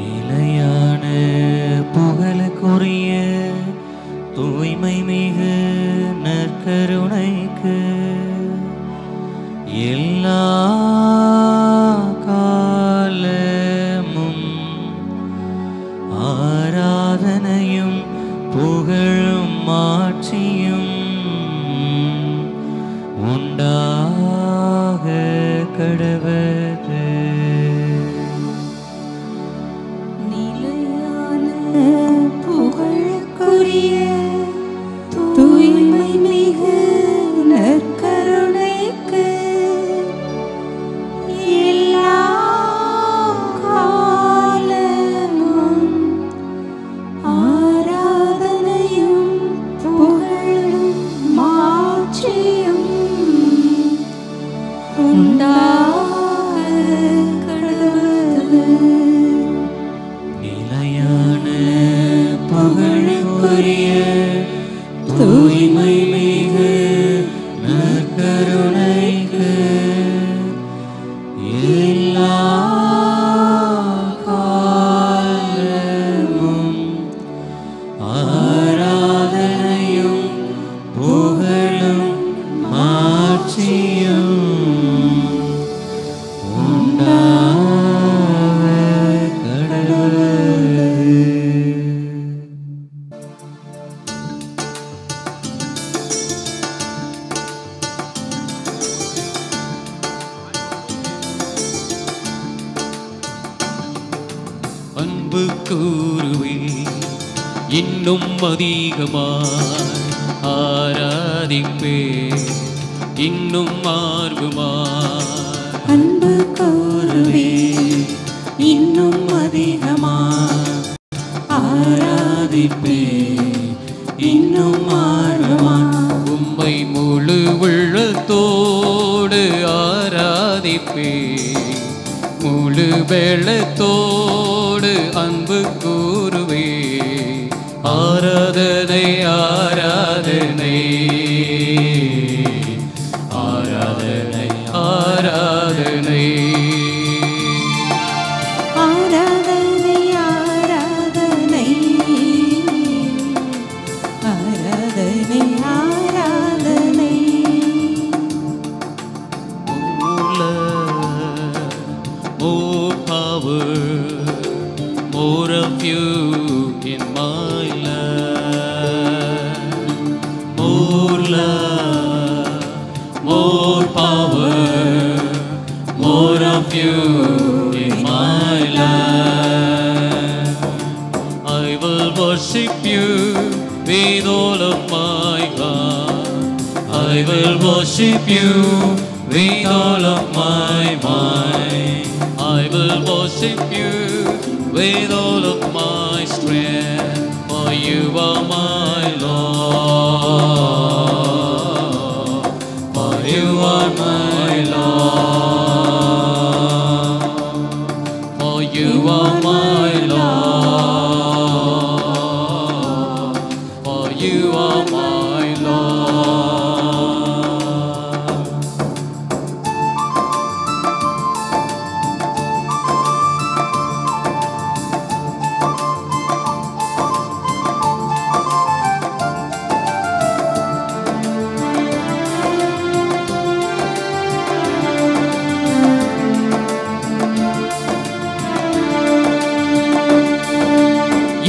நிலையான புகழுக்குரிய தூய்மை மிகு நற்கருணைக்கு எல்லா காலமும் ஆராதனையும் புகழும் மாட்சியும் உண்டாக கடவது. நிலையான புகழுக்குரிய தூய்மை மிகு நற்கருணைக்கு எல்லா காலமும் ஆராதனையும் புகழும் மாட்சியும் உண்டாக கடவது. நிலையான புகழுக்குரிய தூய்மை மிகு நற்கருணைக்கு எல்லா காலமும் ஆராதனையும் புகழும் மாட்சியும் உண்டாக கடவது. அன்பு கூறுவே இன்னும் அதிகமாய் ஆராதிப்பே இன்னும் ஆர்வமாய். அன்பு கூறுவே இன்னும் அதிகமாய் ஆராதிப்பே இன்னும் ஆர்வமாய். உம்மை முழு உள்ளத்தோடு ஆராதிப்பே முழு வெள்ளத்தோடு அன்பு கூறுவே. ஆராதனை ஆராதனை ஆராதனை ஆராதனை ஆராதனை ஆராதனை ஆராதனை ஆராதனை. More power, more of you in my life. More love, more power, more of you in my life. I will worship you with all of my heart. I will worship you with all of my mind. I will worship you with all of my strength, for you are my Lord, for you are my Lord, for you are my Lord, for you are my Lord.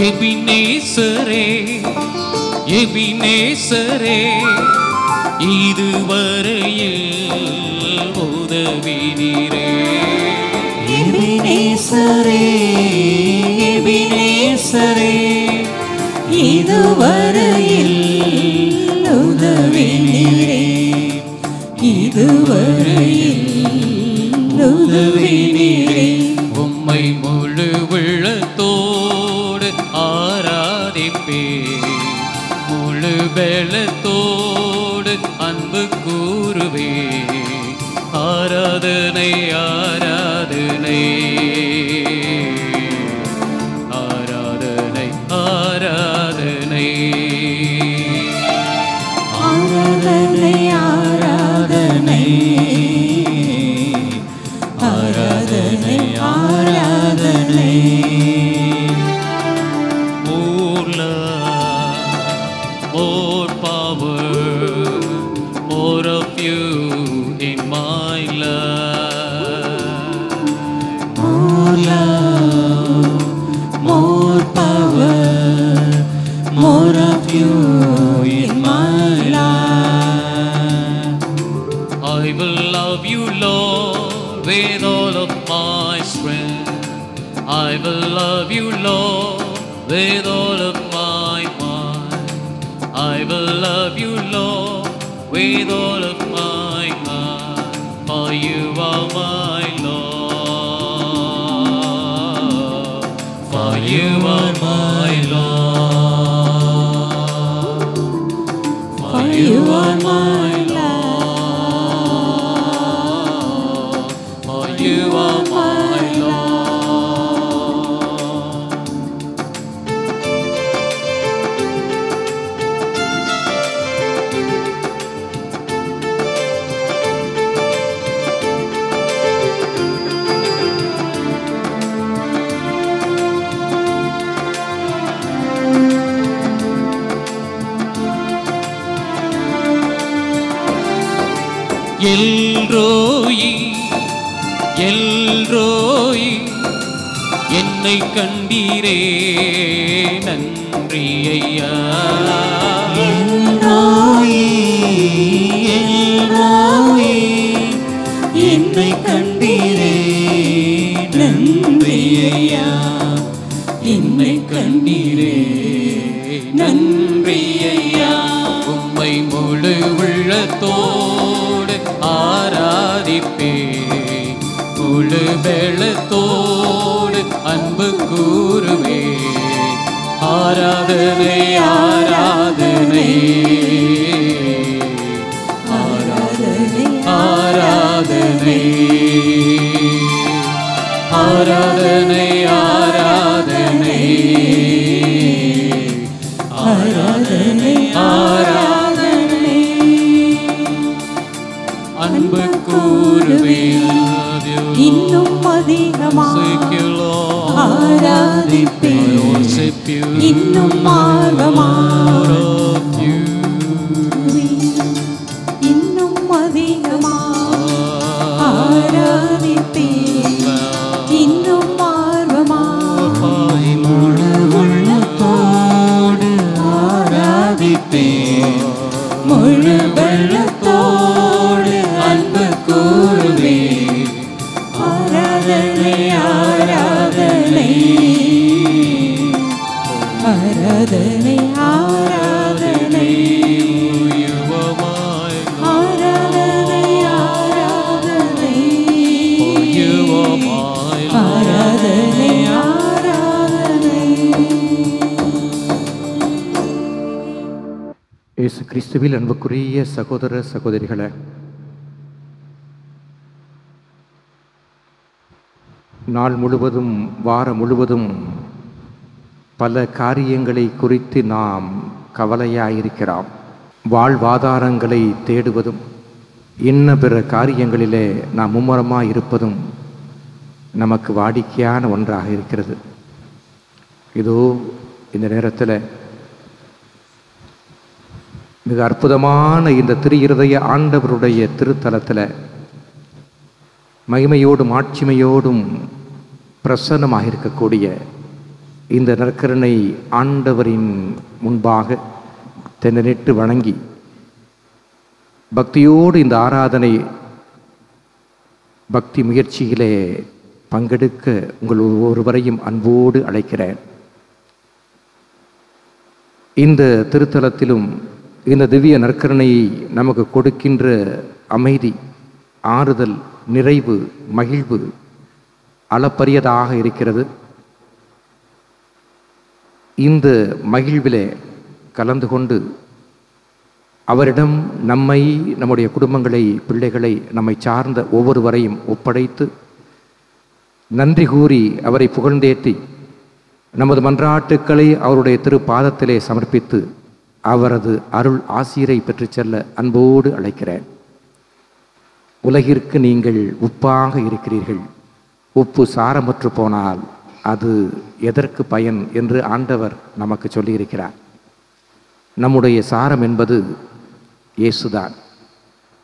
எபினேசரே எபினேசரே இதுவரையில் உதவினீரே. எபினேசரே எபினேசரே இதுவரையில் உதவினீரே. இதுவரையில் உதவினீரே. உம்மை முழு உள்ளத்தோடு ஆராதிப்பே முழு பெலத்தோடு அன்பு கூறுவே. ஆராதனை ஆராதனை ஆராதனை ஆராதனை ஆராதனை ஆராதனை ஆராதனை ஆராதனை I will love you, Lord, with all of my mind. I will love you, Lord, with all of my heart, for you are my Lord, for you are my Lord, for you are my Lord, for you are my Lord. எல்ரோயி எல்ரோயி என்னை கண்டீரே நன்றி ஐயா. எல்ரோயி எல்ரோயி என்னை கண்டீரே நன்றி ஐயா. என்னை கண்டீரே நன்றி ஐயா. உம்மை முழு உள்ளத்தோடு ஆராதிப்பே, முழு பெலத்தோடு அன்பு கூறுவே. ஆராதனை ஆராதனை ஆராதனை ஆராதனை ஆராதனை ஆராதனை ஆராதனை ஆராதனை அன்பு கூறுவே. இன்னும் அதிகமாக ஆராதிப்பேன், இன்னும் ஆர்வமாக இன்னும் அதிகமாக ஆராதிப்பேன், இன்னும் ஆர்வமாக முழு உள்ளத்தோடு ஆராதிப்பேன், முழு வெள்ளத்தோடு அன்பு கூறுவே. ஆராதனை ஆராதனை ஆராதனை ஆராதனை ஆராதனை ஆராதனை ஆராதனை ஆராதனை. இயேசு கிறிஸ்துவில் அன்புக்குரிய சகோதர சகோதரிகளே, நாள் முழுவதும் வாரம் முழுவதும் பல காரியங்களை குறித்து நாம் கவலையாயிருக்கிறோம். வாழ்வாதாரங்களை தேடுவதும் இன்ன பிற காரியங்களிலே நாம் மும்முரமாக இருப்பதும் நமக்கு வாடிக்கையான ஒன்றாக இருக்கிறது. இதோ இந்த நேரத்தில் மிக அற்புதமான இந்த திரு இருதய ஆண்டவருடைய திருத்தலத்தில் மகிமையோடும் ஆட்சிமையோடும் பிரசன்னமாக இருக்கக்கூடிய இந்த நற்கருணை ஆண்டவரின் முன்பாக தென்னனிட்டு வணங்கி பக்தியோடு இந்த ஆராதனை பக்தி முயற்சியிலே பங்கெடுக்க உங்கள் ஒருவரையும் அன்போடு அழைக்கிறேன். இந்த திருத்தலத்திலும் இந்த திவ்ய நற்கருணையை நமக்கு கொடுக்கின்ற அமைதி, ஆறுதல், நிறைவு, மகிழ்வு அளப்பரியதாக இருக்கிறது. இந்த மகிழ்விலே கலந்து கொண்டு அவரிடம் நம்மை, நம்முடைய குடும்பங்களை, பிள்ளைகளை, நம்மை சார்ந்த ஒவ்வொருவரையும் ஒப்படைத்து நன்றி கூறி அவரை புகழ்ந்தேற்றி நமது மன்றாட்டுக்களை அவருடைய திரு பாதத்திலே சமர்ப்பித்து அவரது அருள் ஆசீரை பெற்றுச் செல்ல அன்போடு அழைக்கிறேன். உலகிற்கு நீங்கள் உப்பாக இருக்கிறீர்கள். உப்பு சாரமற்று போனால் அது எதற்கு பயன் என்று ஆண்டவர் நமக்கு சொல்லியிருக்கிறார். நம்முடைய சாரம் என்பது இயேசுதான்.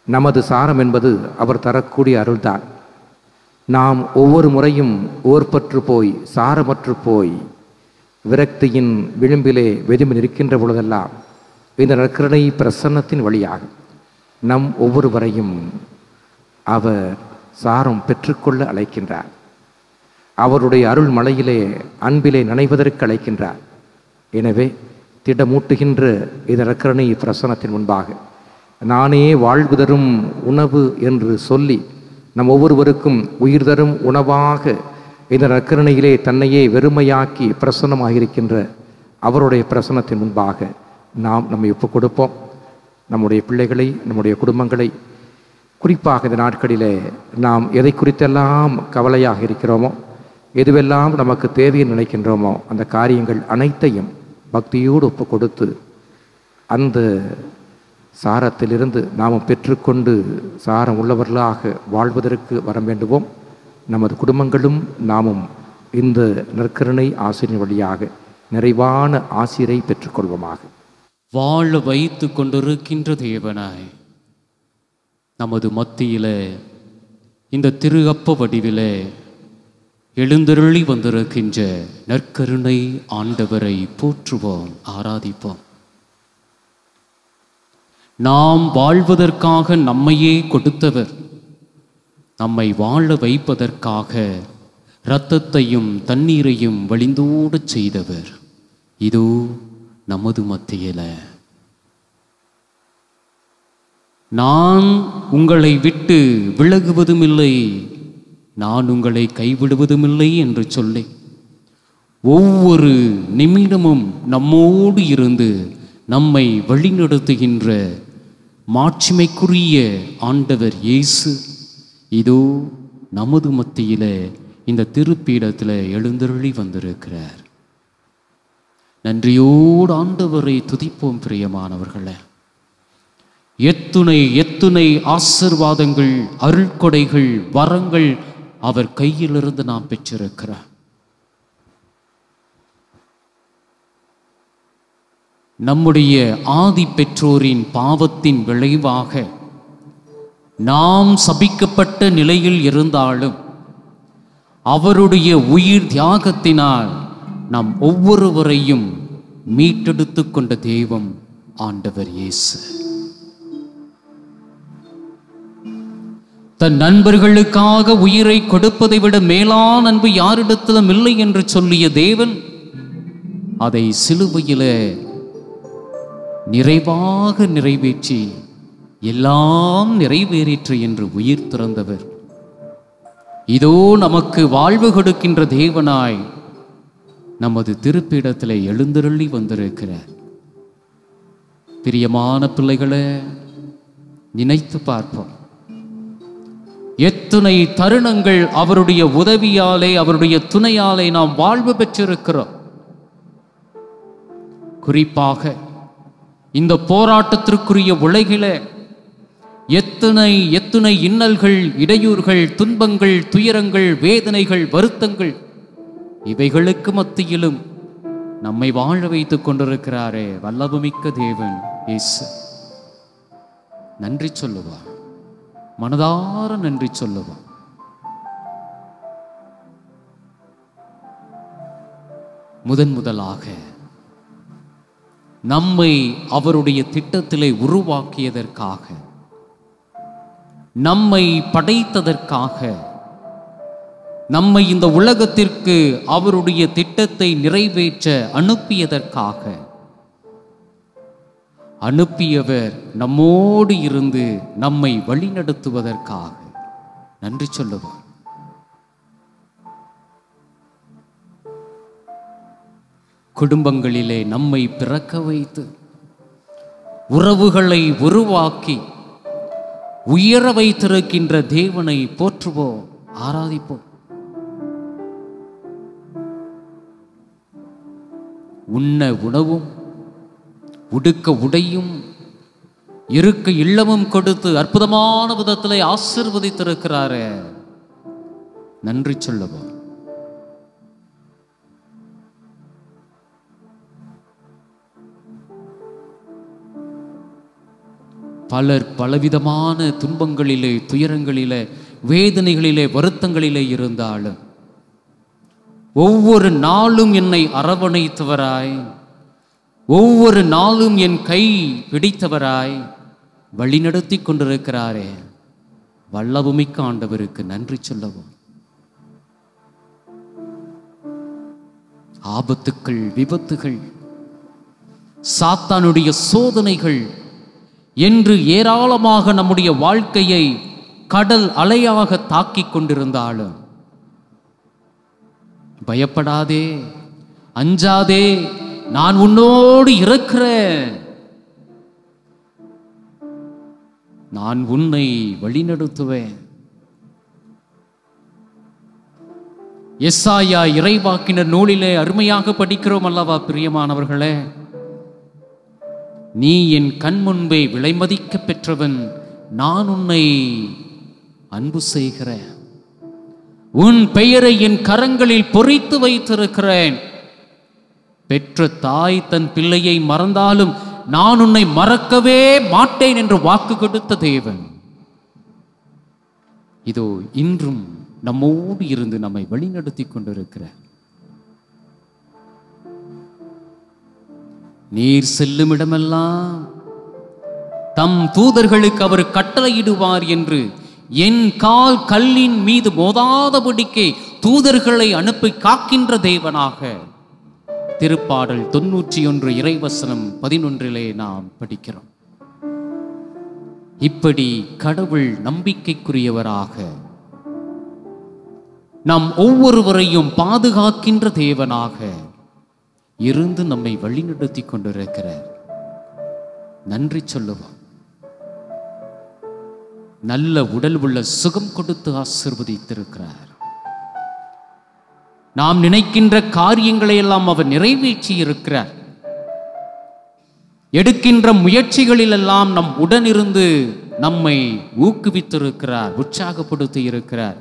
நமது சாரம் என்பது அவர் தரக்கூடிய அருள்தான். நாம் ஒவ்வொரு முறையும் ஓர்பற்று போய், சாரமற்று போய், விரக்தியின் விளிம்பிலே வெதும்பி நிற்கின்ற பொழுதெல்லாம் இந்த நற்கருணை பிரசன்னத்தின் வழியாக நம் ஒவ்வொருவரையும் அவர் சாரம் பெற்றுக்கொள்ள அழைக்கின்றார். அவருடைய அருள் மலையிலே அன்பிலே நனைவதற்கு அழைக்கின்றார். எனவே திடமூட்டுகின்ற இந்த நற்கருணை பிரசனத்தின் முன்பாக நானே வாழ்வு தரும் உணவு என்று சொல்லி நம் ஒவ்வொருவருக்கும் உயிர் தரும் உணவாக இந்த நற்கருணையிலே தன்னையே வெறுமையாக்கி பிரசன்னமாகியிருக்கின்ற அவருடைய பிரசனத்தின் முன்பாக நாம் நம்மை ஒப்புக் கொடுப்போம். நம்முடைய பிள்ளைகளை, நம்முடைய குடும்பங்களை, குறிப்பாக இந்த நாட்களிலே நாம் எதை குறித்தெல்லாம் கவலையாக இருக்கிறோமோ, எதுவெல்லாம் நமக்கு தேவையை நினைக்கின்றோமோ, அந்த காரியங்கள் அனைத்தையும் பக்தியோடு ஒப்புக் கொடுத்து அந்த சாரத்திலிருந்து நாம் பெற்றுக்கொண்டு சாரம் உள்ளவர்களாக வாழ்வதற்கு வர வேண்டுவோம். நமது குடும்பங்களும் நாமும் இந்த நற்கருணை ஆசிரியின் வழியாக நிறைவான ஆசிரை பெற்றுக்கொள்வோமாக. வாழ வைத்து கொண்டிருக்கின்ற தேவனாய் நமது மத்தியிலே இந்த திரு அப்ப வடிவிலே எழுந்தருளி வந்திருக்கின்ற நற்கருணை ஆண்டவரை போற்றுவோம், ஆராதிப்போம். நாம் வாழ்வதற்காக நம்மையே கொடுத்தவர், நம்மை வாழ வைப்பதற்காக இரத்தத்தையும் தண்ணீரையும் வழிந்தோடு செய்தவர் இதோ நமது மத்தியில. நான் உங்களை விட்டு விலகுவதும் இல்லை, நான் உங்களை கைவிடுவதுமில்லை என்று சொல்லி ஒவ்வொரு நிமிடமும் நம்மோடு இருந்து நம்மை வழிநடத்துகின்ற மாட்சிமைக்குரிய ஆண்டவர் இயேசு இதோ நமது மத்தியில இந்த திருப்பீடத்தில் எழுந்தருளி வந்திருக்கிறார். நன்றியோடு ஆண்டவரை துதிப்போம் பிரியமானவர்களே. எத்துணை எத்துணை ஆசீர்வாதங்கள், அருள்கொடைகள், வரங்கள் அவர் கையிலிருந்து நாம் பெற்றிருக்கிறார். நம்முடைய ஆதி பெற்றோரின் பாவத்தின் விளைவாக நாம் சபிக்கப்பட்ட நிலையில் இருந்தாலும் அவருடைய உயிர் தியாகத்தினால் நாம் ஒவ்வொருவரையும் மீட்டெடுத்து கொண்ட தெய்வம் ஆண்டவர் இயேசு. தன் நண்பர்களுக்காக உயிரை கொடுப்பதை விட மேலான அன்பு யாரிடத்திலும் இல்லை என்று சொல்லிய தேவன் அதை சிலுவையில நிறைவாக நிறைவேற்றி எல்லாம் நிறைவேறிற்று என்று உயிர் திறந்தவர் இதோ நமக்கு வாழ்வு கொடுக்கின்ற தேவனாய் நமது திருப்பீடத்தில் எழுந்தருளி வந்திருக்கிறார். பிரியமான பிள்ளைகளை நினைத்து பார்ப்போம். எத்தனை தருணங்கள் அவருடைய உதவியாலே, அவருடைய துணையாலே நாம் வாழ்வு பெற்றிருக்கிறோம். குறிப்பாக இந்த போராட்டத்திற்குரிய உலகிலே எத்தனை எத்தனை இன்னல்கள், இடையூறுகள், துன்பங்கள், துயரங்கள், வேதனைகள், வருத்தங்கள், இவைகளுக்கு மத்தியிலும் நம்மை வாழ வைத்துக் கொண்டிருக்கிறாரே வல்லபமிக்க தேவன் இயேசு. நன்றி சொல்லுவார், மனதார நன்றி சொல்லுவார். முதலாக நம்மை அவருடைய திட்டத்திலே உருவாக்கியதற்காக, நம்மை படைத்ததற்காக, நம்மை இந்த உலகத்திற்கு அவருடைய திட்டத்தை நிறைவேற்ற அனுப்பியதற்காக, அனுப்பியவர் நம்மோடு இருந்து நம்மை வழிநடத்துவதற்காக நன்றி சொல்லுவார். குடும்பங்களிலே நம்மை பிறக்க வைத்து உறவுகளை உருவாக்கி உயர வைத்திருக்கின்ற தேவனை போற்றுவோம், ஆராதிப்போம். உண்ண உணவும், உடுக்க உடையும், இருக்க இல்லமும் கொடுத்து அற்புதமான விதத்திலே ஆசீர்வதித்திருக்கிறாரே, நன்றி சொல்லுவோம். பலர் பலவிதமான துன்பங்களிலே, துயரங்களிலே, வேதனைகளிலே, வருத்தங்களிலே இருந்தாலும் ஒவ்வொரு நாளும் என்னை அரவணைத்தவராய், ஒவ்வொரு நாளும் என் கை பிடித்தவராய் வழிநடத்தி கொண்டிருக்கிறாரே, வல்லபமிக்க ஆண்டவருக்கு நன்றி சொல்லவும். ஆபத்துக்கள், விபத்துகள், சாத்தானுடைய சோதனைகள் என்று ஏராளமாக நம்முடைய வாழ்க்கையை கடல் அலையாக தாக்கிக் கொண்டிருந்தாலும் பயப்படாதே, அஞ்சாதே, நான் உன்னோடு இருக்கிறேன், நான் உன்னை வழிநடத்துவேன். எசாயா இறைவாக்கினர் நூலிலே அருமையாக படிக்கிறோம் அல்லவா பிரியமானவர்களே? நீ என் கண் முன்பே விலைமதிக்க பெற்றவன், நான் உன்னை அன்பு செய்கிறேன், உன் பெயரை என் கரங்களில் பொறித்து வைத்திருக்கிறேன். பெற்ற தாய் தன் பிள்ளையை மறந்தாலும் நான் உன்னை மறக்கவே மாட்டேன் என்று வாக்கு கொடுத்த தேவன் இதோ இன்றும் நம்மோடு இருந்து நம்மை வழிநடத்தி கொண்டிருக்கிறார். நீர் செல்லும் இடமெல்லாம் தம் தூதர்களுக்கு அவர் கட்டளையிடுவார் என்று என் கால் கல்லின் மீது மோதாதபடிக்கு தூதர்களை அனுப்பி காக்கின்ற தேவனாக திருப்பாடல் 91 இறைவசனம் 11 நாம் படிக்கிறோம். இப்படி கடவுள் நம்பிக்கைக்குரியவராக நாம் ஒவ்வொருவரையும் பாதுகாக்கின்ற தேவனாக இருந்து நம்மை வழிநடத்தி கொண்டிருக்கிறார். நன்றி சொல்லுவோம். நல்ல உடல் உள்ள சுகம் கொடுத்து ஆசீர்வதித்திருக்கிறார். நாம் நினைக்கின்ற காரியங்களை எல்லாம் அவர் நிறைவேற்றி இருக்கிறார். எடுக்கின்ற முயற்சிகளில் எல்லாம் நம் உடனிருந்து நம்மை ஊக்குவித்திருக்கிறார், உற்சாகப்படுத்தி இருக்கிறார்,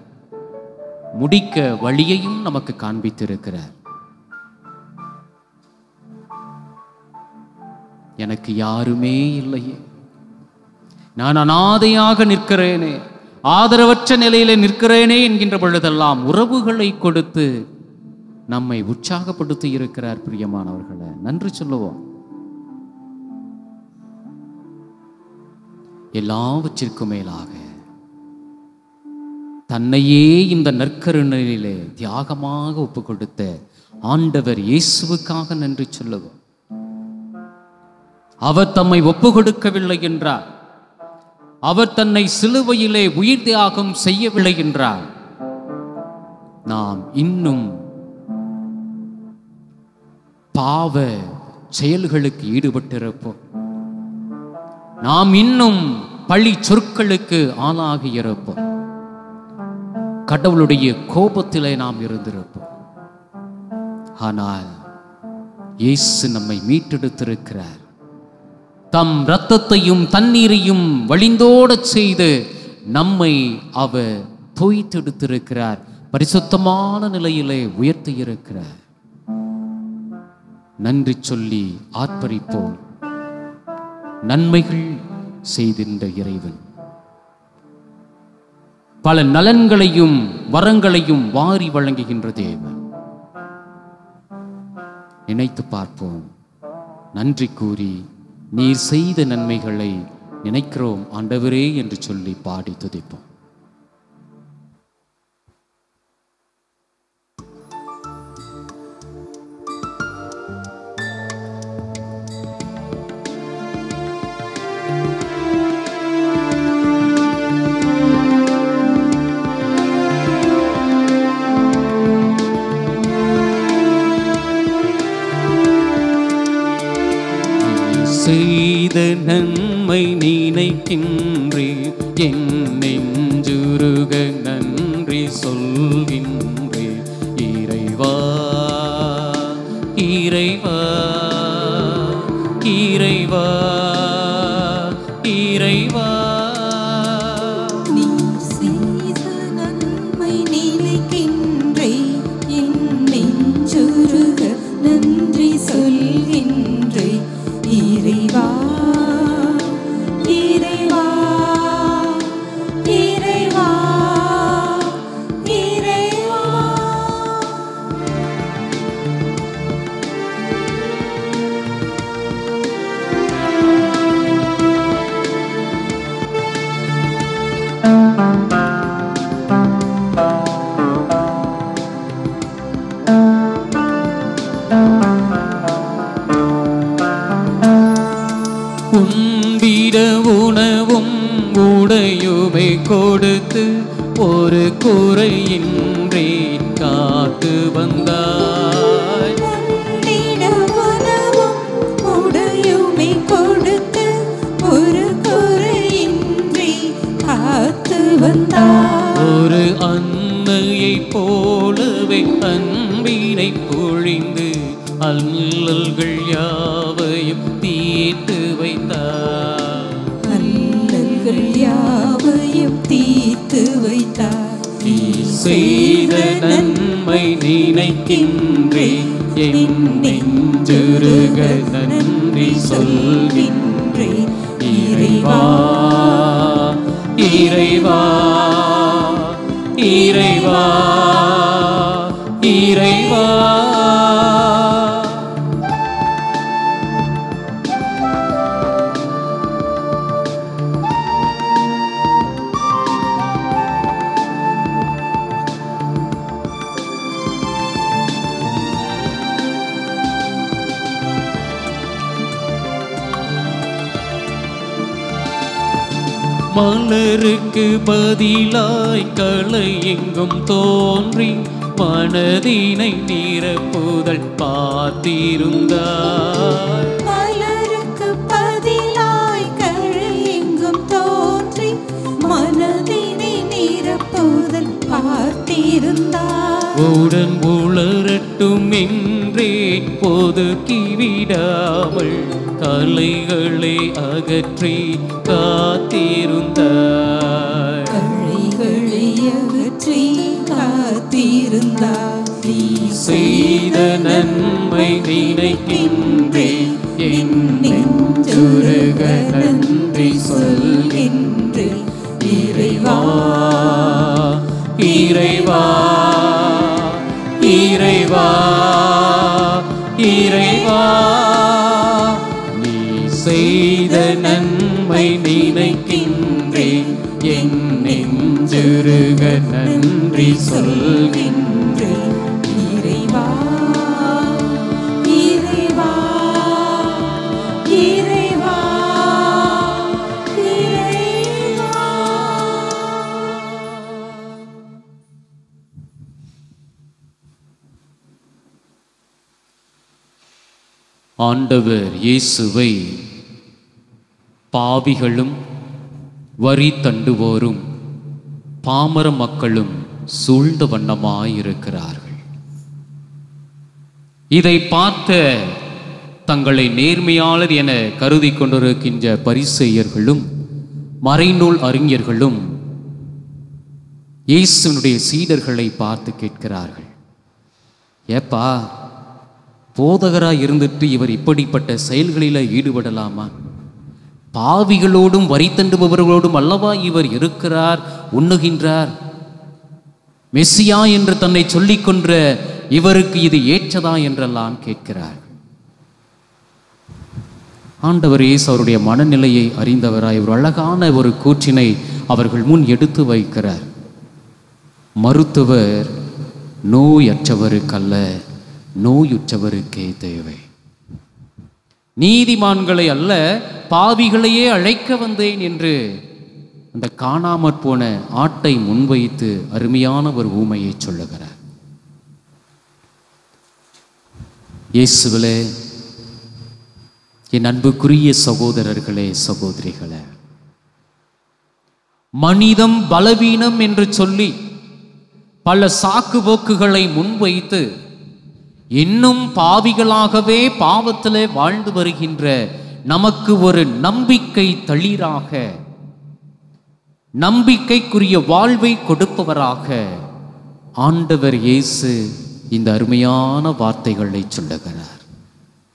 முடிக்க வழியையும் நமக்கு காண்பித்திருக்கிறார். எனக்கு யாருமே இல்லையே, நான் அனாதையாக நிற்கிறேனே, ஆதரவற்ற நிலையிலே நிற்கிறேனே என்கின்ற பொழுதெல்லாம் உறவுகளை கொடுத்து நம்மை உற்சாகப்படுத்தி இருக்கிறார். பிரியமானவர்களே, நன்றி சொல்லுவோம். எல்லாவற்றிற்கும் மேலாக தன்னையே இந்த நற்கருணையிலே தியாகமாக ஒப்பு கொடுத்த ஆண்டவர் இயேசுவுக்காக நன்றி சொல்லுவோம். அவர் தம்மை ஒப்பு கொடுக்கவில்லை என்றார், அவர் தன்னை சிலுவையிலே உயிர் தியாகம் செய்யவில்லை என்றார், நாம் இன்னும் பாவ செயல்களுக்கு ஈடுபட்டிருப்போம். நாம் இன்னும் பழி சொற்களுக்கு ஆளாகி இருப்போம். கடவுளுடைய கோபத்திலே நாம் இருந்திருப்போம். ஆனால் இயேசு நம்மை மீட்டெடுத்திருக்கிறார். தம் இரத்தத்தையும் தண்ணீரையும் வழிந்தோடச் செய்து நம்மை அவர் தோய்த்தெடுத்திருக்கிறார். பரிசுத்தமான நிலையிலே உயர்த்தி இருக்கிறார். நன்றி சொல்லி ஆர்ப்பரிப்போம். நன்மைகள் செய்திருந்த இறைவன் பல நலன்களையும் வரங்களையும் வாரி வழங்குகின்ற தேவன். நினைத்து பார்ப்போம். நன்றி கூறி நீர் செய்த நன்மைகளை நினைக்கிறோம் ஆண்டவரே என்று சொல்லி பாடி துதிப்போம். செய்த நன்மை நினைக்கின்றேன், என் நெஞ்சுருக நன்றி சொல்கின்றேன். இறைவா இறைவா இறைவா இறைவா, நீ செய்த நன்மை நினைக்கின்றேன், என் நெஞ்சுருக நன்றி சொல்கின்றேன். இறைவா இறைவா இறைவா இறைவா, கொடுத்து ஒரு குறையின்றி காத்து வந்தாய். உன்னிடமனமும் உடையுமை கொடுத்து ஒரு குறையின்றி காத்து வந்தாய். ஒரு அன்னையைப் போலவே அன்பினை பொழிந்து அல்லல்கள் யாவையும் தீர்த்து வைத்தார். அல்லல்கள் யாவையும் தீர்த்து வைத்தார். நீ செய்த நன்மை நினைக்கின்றேன், என் நெஞ்சுருக நன்றி சொல்கின்றேன். இறைவா இறைவா இறைவா இறைவா. மலருக்கு பதிலாய் களை எங்கும் தோன்றி மனதினை நிரப்புதல் பார்த்திருந்தாய். மலருக்கு பதிலாய் களை எங்கும் தோன்றி மனதினை நிரப்புதல் பார்த்திருந்தாய். உடன் உளரட்டும் என்றே ஒதுக்கி விடாமல் கலைகளை அகற்றி காத்திருந்தாய். களைகளை அகற்றி காத்திருந்தாய். நீ செய்த நன்மை நினைக்கின்றேன், என் நெஞ்சுருக நன்றி சொல்கின்றேன். இறைவா இறைவா இறைவா இறைவா. நீ செய்த நன்மை நினைக்கின்றேன், என் நெஞ்சுருக நன்றி சொல்கின்றேன். இறைவா இறைவா இறைவா இறைவா. ஆண்டவர் இயேசுவை பாவிகளும் வரி தண்டுவோரும் பாமர மக்களும் சூழ்ந்த வண்ணமாயிருக்கிறார்கள். இதை பார்த்த தங்களை நேர்மையாளர் என கருதி கொண்டிருக்கின்ற பரிசேயர்களும் மறைநூல் அறிஞர்களும் இயேசுனுடைய சீடர்களை பார்த்து கேட்கிறார்கள், ஏப்பா போதகராக இருந்துட்டு இவர் இப்படிப்பட்ட செயல்களில் ஈடுபடலாமா? பாவிகளோடும் வரி தண்டுபவர்களோடும் அல்லவா இவர் இருக்கிறார், உண்ணுகின்றார். மெஸ்ஸியா என்று தன்னை சொல்லிக்கொன்ற இவருக்கு இது ஏற்றதா என்றெல்லாம் கேட்கிறார். ஆண்டவர் இயேசு அவருடைய மனநிலையை அறிந்தவராய் ஒரு அழகான ஒரு கூற்றினை அவர்கள் முன் எடுத்து வைக்கிறார். மருத்துவர் நோயற்றவருக்கல்ல, நோயுற்றவருக்கே தேவை. நீதிமான்களை அல்ல, பாவிகளையே அழைக்க வந்தேன் என்று அந்த காணாமற் போன ஆட்டை முன்வைத்து அருமையான ஒரு ஊமையை சொல்லுகிறார். இயேசுவிலே என் அன்புக்குரிய சகோதரர்களே சகோதரிகளே, மனிதம் பலவீனம் என்று சொல்லி பல சாக்கு போக்குகளை முன்வைத்து இன்னும் பாவிகளாகவே பாவத்திலே வாழ்ந்து வருகின்ற நமக்கு ஒரு நம்பிக்கை தளிராக, நம்பிக்கைக்குரிய வாழ்வை கொடுப்பவராக ஆண்டவர் இயேசு இந்த அருமையான வார்த்தைகளை சொல்லுகிறார்.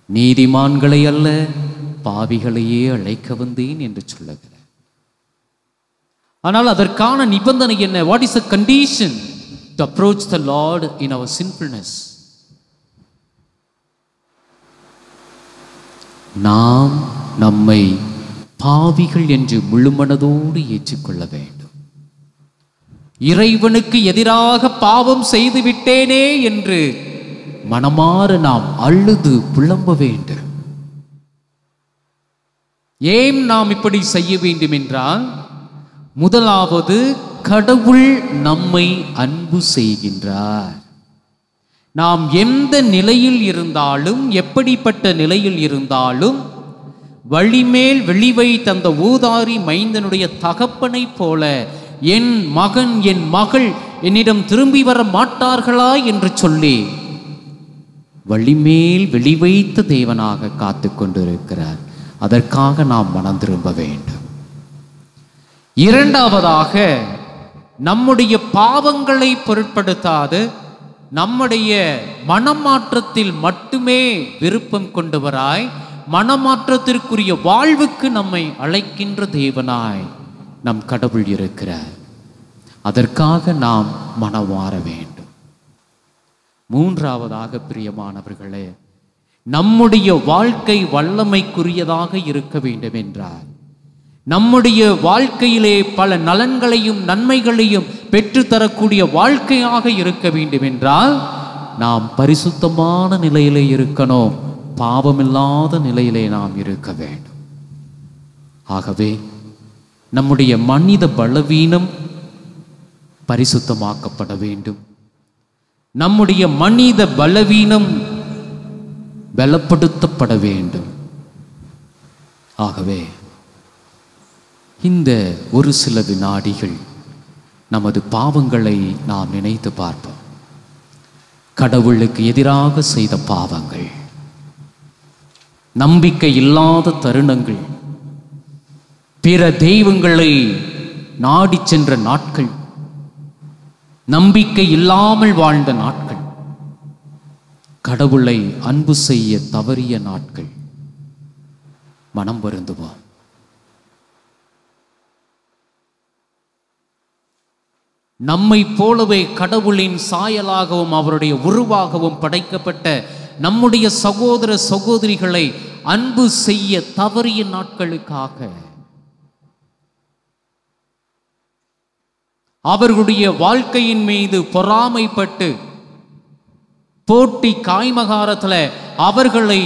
நீதிமான்களை அல்ல, பாவிகளையே அழைக்க வந்தேன் என்று சொல்லுகிறார். ஆனால் அதற்கான நிபந்தனை என்ன? What is the condition to approach the Lord in our sinfulness? நாம் நம்மை பாவிகள் என்று முழுமனதோடு ஏற்றுக்கொள்ள வேண்டும். இறைவனுக்கு எதிராக பாவம் செய்து விட்டேனே என்று மனமாற நாம் அழுது புலம்ப வேண்டும். ஏன் நாம் இப்படி செய்ய வேண்டும் என்றால், முதலாவது கடவுள் நம்மை அன்பு செய்கின்றார். நாம் எந்த நிலையில் இருந்தாலும், எப்படிப்பட்ட நிலையில் இருந்தாலும், வழிமேல் வெளிவை தந்த ஊதாரி மைந்தனுடைய தகப்பனை போல என் மகன் என் மகள் என்னிடம் திரும்பி வர மாட்டார்களா என்று சொல்லி வழிமேல் வெளிவைத்த தேவனாக காத்து கொண்டிருக்கிறார். அதற்காக நாம் மனம் திரும்ப வேண்டும். இரண்டாவதாக, நம்முடைய பாவங்களை பொருட்படுத்தாது நம்முடைய மனமாற்றத்தில் மட்டுமே விருப்பம் கொண்டவராய், மனமாற்றத்திற்குரிய வாழ்வுக்கு நம்மை அழைக்கின்ற தேவனாய் நம் கடவுள் இருக்கிறார். அதற்காக நாம் மனம் மாற வேண்டும். மூன்றாவதாக பிரியமானவர்களே, நம்முடைய வாழ்க்கை வல்லமைக்குரியதாக இருக்க வேண்டும் என்றார். நம்முடைய வாழ்க்கையிலே பல நலன்களையும் நன்மைகளையும் பெற்றுத்தரக்கூடிய வாழ்க்கையாக இருக்க வேண்டும் என்றால் நாம் பரிசுத்தமான நிலையிலே இருக்கணும், பாவமில்லாத நிலையிலே நாம் இருக்க வேண்டும். ஆகவே நம்முடைய மனித பலவீனம் பரிசுத்தமாக்கப்பட வேண்டும். நம்முடைய மனித பலவீனம் பலப்படுத்தப்பட வேண்டும். ஆகவே இந்த ஒரு சில வினாடிகள் நமது பாவங்களை நாம் நினைத்து பார்ப்போம். கடவுளுக்கு எதிராக செய்த பாவங்கள், நம்பிக்கை இல்லாத தருணங்கள், பிற தெய்வங்களை நாடி சென்ற நாட்கள், நம்பிக்கை இல்லாமல் வாழ்ந்த நாட்கள், கடவுளை அன்பு செய்ய தவறிய நாட்கள். மனம் வருந்துவோம். நம்மை போலவே கடவுளின் சாயலாகவும் அவருடைய உருவாகவும் படைக்கப்பட்ட நம்முடைய சகோதர சகோதரிகளை அன்பு செய்ய தவறிய நாட்களுக்காக, அவர்களுடைய வாழ்க்கையின் மீது பொறாமைப்பட்டு போட்டி காய்மகாரத்தில் அவர்களை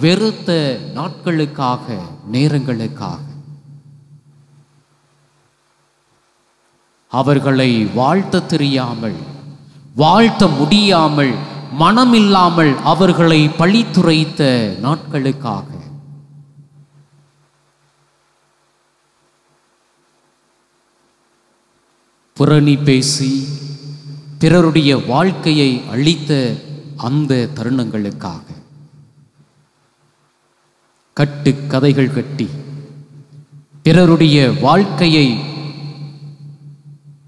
வெறுத்த நாட்களுக்காக, நேரங்களுக்காக, அவர்களை வாழ்த்த தெரியாமல், வாழ்த்த முடியாமல், மனமில்லாமல் அவர்களை பழித்துரைத்த நாட்களுக்காக, புரணி பேசி பிறருடைய வாழ்க்கையை அழித்த அந்த தருணங்களுக்காக, கட்டு கதைகள் கட்டி பிறருடைய வாழ்க்கையை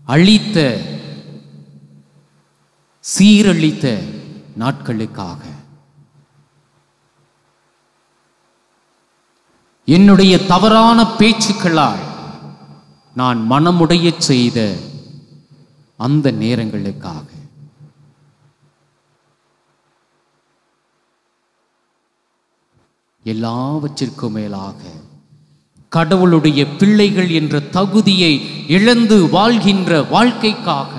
அழித்த சீரழித்த நாட்களுக்காக, என்னுடைய தவறான பேச்சுக்களால் நான் மனமுடைய செய்த அந்த நேரங்களுக்காக, எல்லாவற்றிற்கும் மேலாக கடவுளுடைய பிள்ளைகள் என்ற தகுதியை இழந்து வாழ்கின்ற வாழ்க்கைக்காக,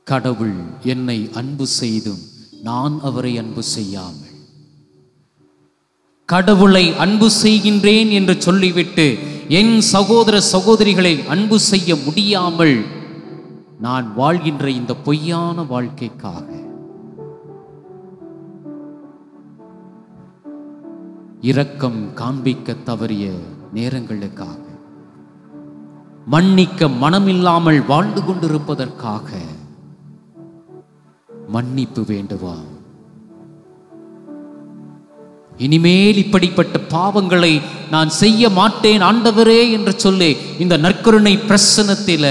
கடவுள் என்னை அன்பு செய்தும் நான் அவரை அன்பு செய்யாமல், கடவுளை அன்பு செய்கின்றேன் என்று சொல்லிவிட்டு என் சகோதர சகோதரிகளை அன்பு செய்ய முடியாமல் நான் வாழ்கின்ற இந்த பொய்யான வாழ்க்கைக்காக, இரக்கம் காண்பிக்க தவறிய நேரங்களுக்காக, மன்னிக்க மனமில்லாமல் வாழ்ந்து கொண்டிருப்பதற்காக மன்னிப்பு வேண்டுவா. இனிமேல் இப்படிப்பட்ட பாவங்களை நான் செய்ய மாட்டேன் ஆண்டவரே என்று சொல்லி இந்த நற்கருணை பிரசன்னத்தில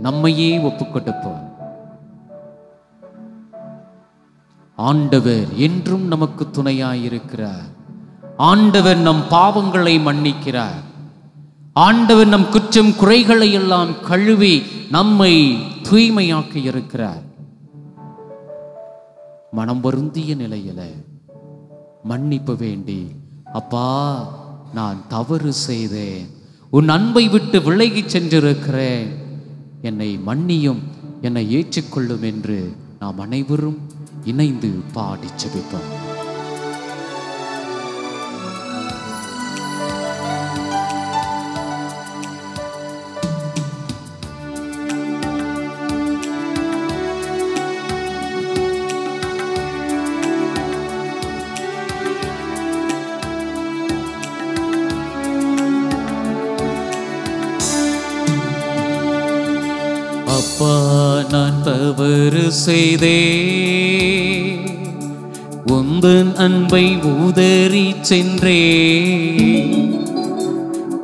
நம்மையே ஒப்புக்கொடுப்போம். ஆண்டவர் என்றும் நமக்கு துணையாயிருக்கிறார். ஆண்டவர் நம் பாவங்களை மன்னிக்கிறார். ஆண்டவர் நம் குற்றம் குறைகளை எல்லாம் கழுவி நம்மை தூய்மையாக்கி இருக்கிறார். மனம் வருந்திய நிலையில மன்னிப்பு வேண்டி, அப்பா நான் தவறு செய்தேன், உன் அன்பை விட்டு விலகி சென்றிருக்கிறேன், என்னை மன்னியும், என்னை ஏற்றுக்கொள்ளும் என்று நாம் அனைவரும் இணைந்து பாடி ஜெபிப்போம். தவறு செய்தே உந்தன் அன்பை உதறி சென்றே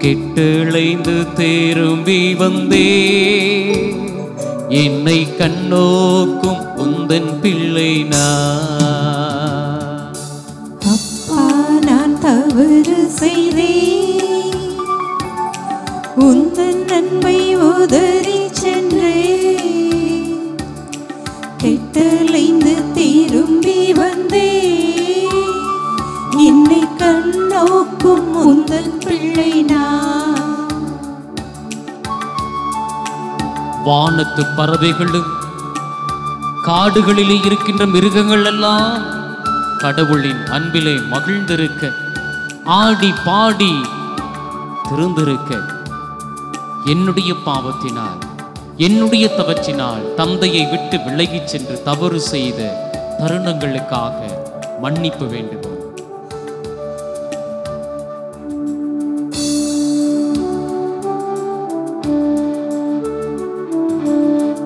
கெட்டளைந்து திரும்பி வந்தே என்னை கண்ணோக்கும் உந்தன் பிள்ளை நான். அப்பா நான் தவறு செய்தேன், உந்தன் அன்பை உதறி சென்றேன், கெட்டலைந்து திரும்பி வந்தேன், என்னை கண்ணோக்கும் உந்தன் பிள்ளை நான். வானத்து பறவைகளும் காடுகளிலே இருக்கின்ற மிருகங்கள் எல்லாம் கடவுளின் அன்பிலே மகிழ்ந்திருக்க, ஆடி பாடி திருந்திருக்க, என்னுடைய பாவத்தினால் என்னுடைய தவற்றினால் தந்தையை விட்டு விலகிச் சென்று தவறு செய்த தருணங்களுக்காக மன்னிப்பு வேண்டுவோம்.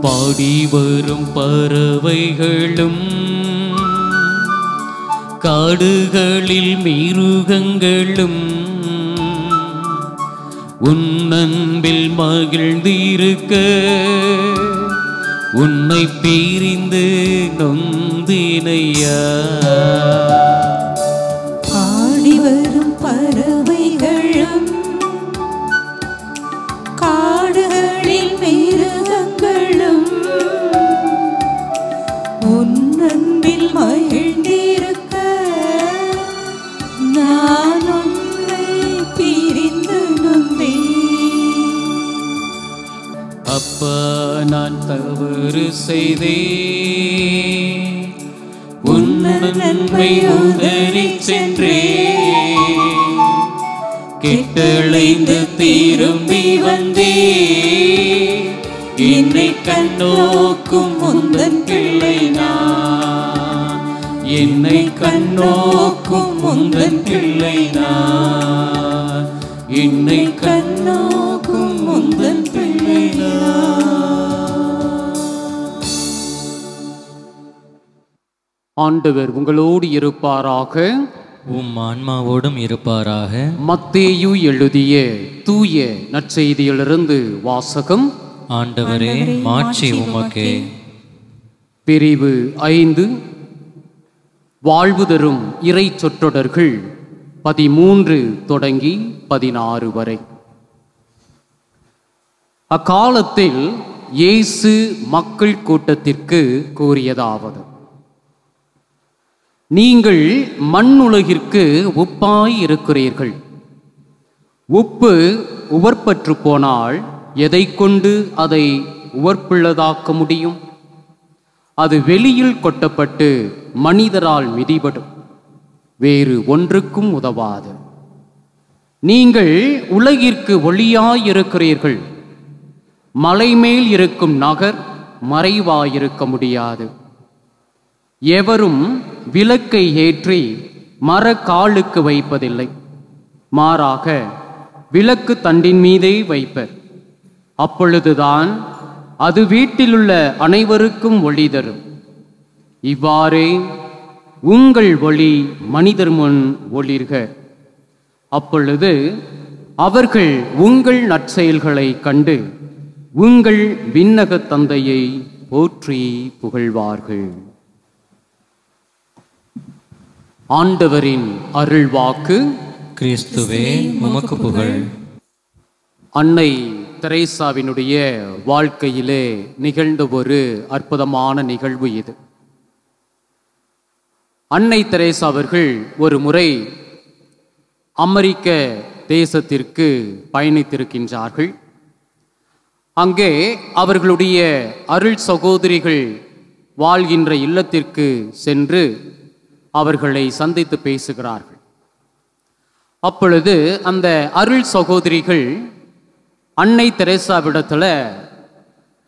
பாடி வரும் பறவைகளும் காடுகளில் மிருகங்களும் உன் அன்பில் மகிழ்ந்திருக்க உன்னை பிரிந்து நொந்தினையா. பாடி வரும் பறவைகளும் காடுகளில் மிருகங்களும் உன் அன்பில் மகிழ்ந்திருக்க நான் உன்னை பிரிந்து நொந்தேன். அப்பா நான் தவறு செய்தே உன் அன்பை உதறி சென்றே கெட்டளைந்து திரும்பி வந்தே என்னை கண்ணோக்கும் உந்தன் பிள்ளை நான். என்னை கண்ணோக்கும் உந்தன் பிள்ளை நான். என்னை கண்ணோக்கும் உந்தன் பிள்ளை நான். ஆண்டவர் உங்களோடு இருப்பாராக, உம் ஆன்மாவோடும் இருப்பாராக. மத்தேயு எழுதிய தூய நற்செய்தியிலிருந்து வாசகம். ஆண்டவரே மாட்சி உமக்கே. பிரிவு 5 வாழ்வு தரும் இறை சொற்றொடர்கள் 13 தொடங்கி 16 வரை. அக்காலத்தில் இயேசு மக்கள் கூட்டத்திற்கு கூறியதாவது: நீங்கள் மண்ணுலகிற்கு உப்பாய் இருக்கிறீர்கள். உப்பு உவர்ப்பற்று போனால் எதை கொண்டு அதை உவர்ப்புள்ளதாக்க முடியும்? அது வெளியில் கொட்டப்பட்டு மனிதரால் மிதிபடும், வேறு ஒன்றுக்கும் உதவாது. நீங்கள் உலகிற்கு ஒளியாயிருக்கிறீர்கள். மலை மேல் இருக்கும் நகர் மறைவாயிருக்க முடியாது. எவரும் விளக்கை ஏற்றி மரக்காலுக்கு வைப்பதில்லை, மாறாக விளக்கு தண்டின் மீதே வைப்பர். அப்பொழுதுதான் அது வீட்டிலுள்ள அனைவருக்கும் ஒளி தரும். இவ்வாறே உங்கள் ஒளி மனிதர் முன் ஒளிர்க. அப்பொழுது அவர்கள் உங்கள் நற்செயல்களை கண்டு உங்கள் விண்ணக தந்தையை போற்றி புகழ்வார்கள். ஆண்டவரின் அருள்வாக்கு. கிறிஸ்துவே உமக்கு புகழ். அன்னை தெரேசாவினுடைய வாழ்க்கையிலே நிகழ்ந்த ஒரு அற்புதமான நிகழ்வு இது. அன்னை தெரேசா அவர்கள் ஒரு முறை அமெரிக்க தேசத்திற்கு பயணித்திருக்கின்றார்கள். அங்கே அவர்களுடைய அருள் சகோதரிகள் வாழ்கின்ற இல்லத்திற்கு சென்று அவர்களை சந்தித்து பேசுகிறார்கள். அப்பொழுது அந்த அருள் சகோதரிகள் அன்னை தெரேசாவிடத்தில்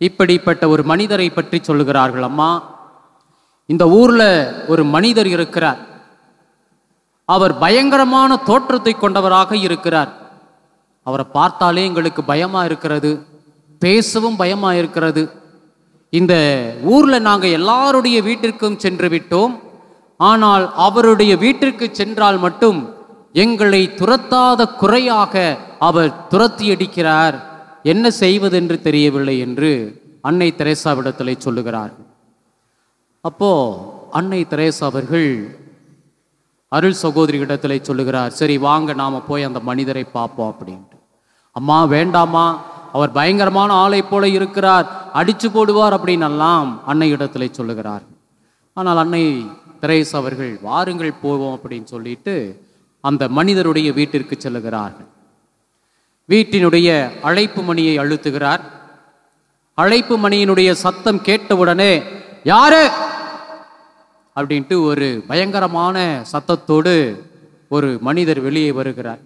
இப்படிப்பட்ட ஒரு மனிதரை பற்றி சொல்லுகிறார்கள். அம்மா, இந்த ஊரில் ஒரு மனிதர் இருக்கிறார். அவர் பயங்கரமான தோற்றத்தை கொண்டவராக இருக்கிறார். அவரை பார்த்தாலே எங்களுக்கு பயமாக இருக்கிறது, பேசவும் பயமாக இருக்கிறது. இந்த ஊரில் நாங்கள் எல்லாருடைய வீட்டிற்கும் சென்று விட்டோம், ஆனால் அவருடைய வீட்டிற்கு சென்றால் மட்டும் எங்களை துரத்தாத குறையாக அவர் துரத்தி அடிக்கிறார், என்ன செய்வதென்று தெரியவில்லை என்று அன்னை தெரேசாவிடத்தில் சொல்லுகிறார்கள். அப்போ அன்னை தெரேசா அவர்கள் அருள் சகோதரியிடத்தில் சொல்லுகிறார், சரி வாங்க நாம் போய் அந்த மனிதரை பார்ப்போம் அப்படின்ட்டு. அம்மா வேண்டாமா, அவர் பயங்கரமான ஆளை போல இருக்கிறார், அடிச்சு போடுவார் அப்படின்னெல்லாம் அன்னை இடத்துல சொல்லுகிறார். ஆனால் அன்னை தெரேசா அவர்கள் வாருங்கள் போவோம் அப்படின்னு சொல்லிட்டு அந்த மனிதருடைய வீட்டிற்கு செல்லுகிறார்கள். வீட்டினுடைய அழைப்பு மணியை அழுத்துகிறார். அழைப்பு மணியினுடைய சத்தம் கேட்டவுடனே யாரு அப்படின்ட்டு ஒரு பயங்கரமான சத்தத்தோடு ஒரு மனிதர் வெளியே வருகிறார்.